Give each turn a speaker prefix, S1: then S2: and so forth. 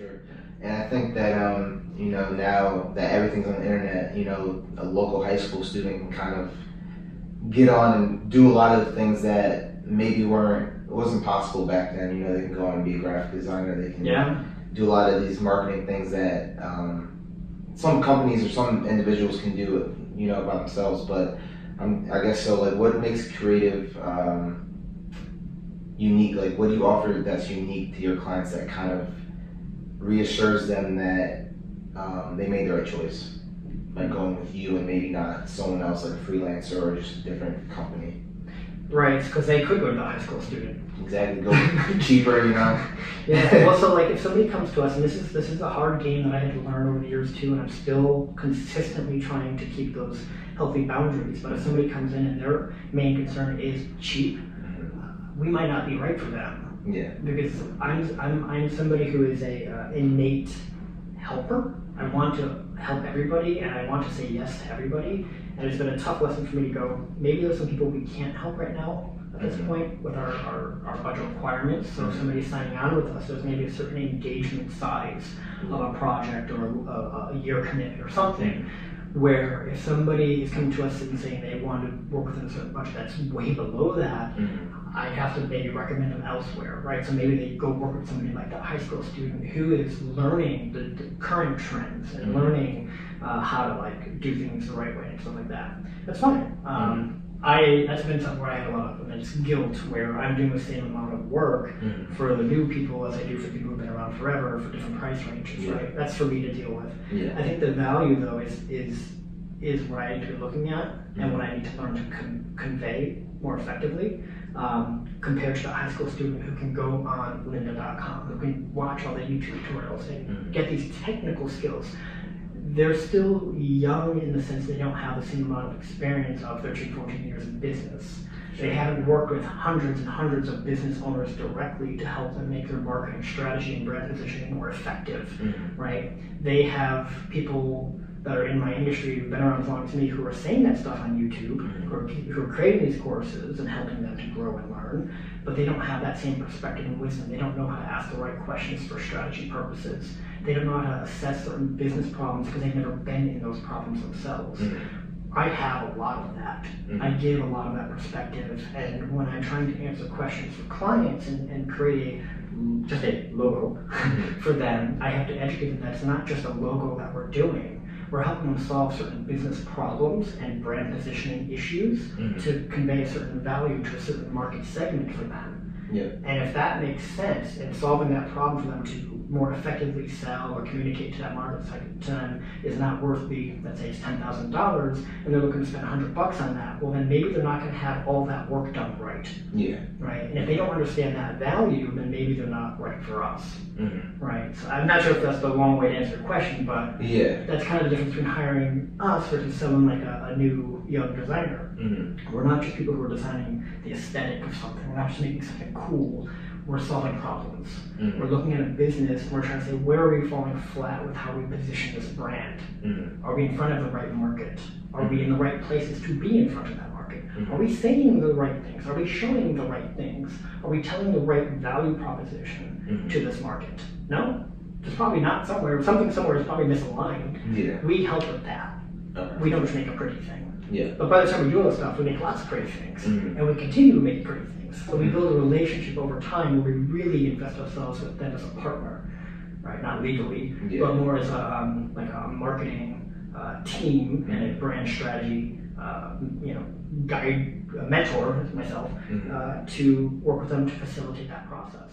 S1: Sure. And I think that, now that everything's on the internet, a local high school student can kind of get on and do a lot of things that maybe wasn't possible back then. They can go on and be a graphic designer. They can do a lot of these marketing things that some companies or some individuals can do, by themselves. But I guess so. Like, what makes creative unique? Like, what do you offer that's unique to your clients that kind of reassures them that they made the right choice by going with you and maybe not someone else, like a freelancer or just a different company?
S2: Right, because they could go to the high school student.
S1: Exactly, go cheaper,
S2: Yeah, well, so like if somebody comes to us, and this is a hard game that I had to learn over the years too, and I'm still consistently trying to keep those healthy boundaries, but if somebody comes in and their main concern is cheap, we might not be right for them.
S1: Yeah.
S2: Because I'm somebody who is a innate helper. I want to help everybody, and I want to say yes to everybody. And it's been a tough lesson for me to go, maybe there's some people we can't help right now at this point with our budget requirements. So if somebody's signing on with us, there's maybe a certain engagement size of a project or a year commitment or something, where if somebody is coming to us and saying they want to work within a certain budget that's way below that, I'd have to maybe recommend them elsewhere, right? So maybe they go work with somebody like that high school student who is learning the current trends and learning how to like do things the right way and stuff like that. That's fine. That's been something where I had a lot of immense guilt, where I'm doing the same amount of work for the new people as I do for people who've been around forever for different price ranges, right? That's for me to deal with. I think the value though is what I need to be looking at and what I need to learn to convey more effectively, compared to the high school student who can go on lynda.com, who can watch all the YouTube tutorials and get these technical skills. They're still young in the sense they don't have the same amount of experience of 13, 14 years in business. They haven't worked with hundreds and hundreds of business owners directly to help them make their marketing strategy and brand positioning more effective, right? They have people that are in my industry who've been around as long as me who are saying that stuff on YouTube, who are creating these courses and helping them to grow and learn, but they don't have that same perspective and wisdom. They don't know how to ask the right questions for strategy purposes. They don't know how to assess certain business problems because they've never been in those problems themselves. I have a lot of that. I give a lot of that perspective, and when I'm trying to answer questions for clients and create just a logo for them, I have to educate them that it's not just a logo that we're doing. We're helping them solve certain business problems and brand positioning issues to convey a certain value to a certain market segment for them. And if that makes sense, and solving that problem for them to more effectively sell or communicate to that market segment to them is not worth let's say it's $10,000, and they're looking to spend $100 on that, well then maybe they're not going to have all that work done right. Right? And if they don't understand that value, then maybe they're not right for us. Right? So I'm not sure if that's the long way to answer your question, but that's kind of the difference between hiring us versus someone like a new young designer. We're not just people who are designing the aesthetic of something. We're not just making something cool. We're solving problems. We're looking at a business and we're trying to say, where are we falling flat with how we position this brand? Are we in front of the right market? Are we in the right places to be in front of that market? Are we saying the right things? Are we showing the right things? Are we telling the right value proposition to this market? No? There's probably not somewhere. Something somewhere is probably misaligned. We help with that. We don't just make a pretty thing. But by the time we do all this stuff, we make lots of pretty things. And we continue to make pretty things. So we build a relationship over time where we really invest ourselves with them as a partner, right? Not legally, but more as a marketing team and a brand strategy, guide, a mentor, myself, to work with them to facilitate that process.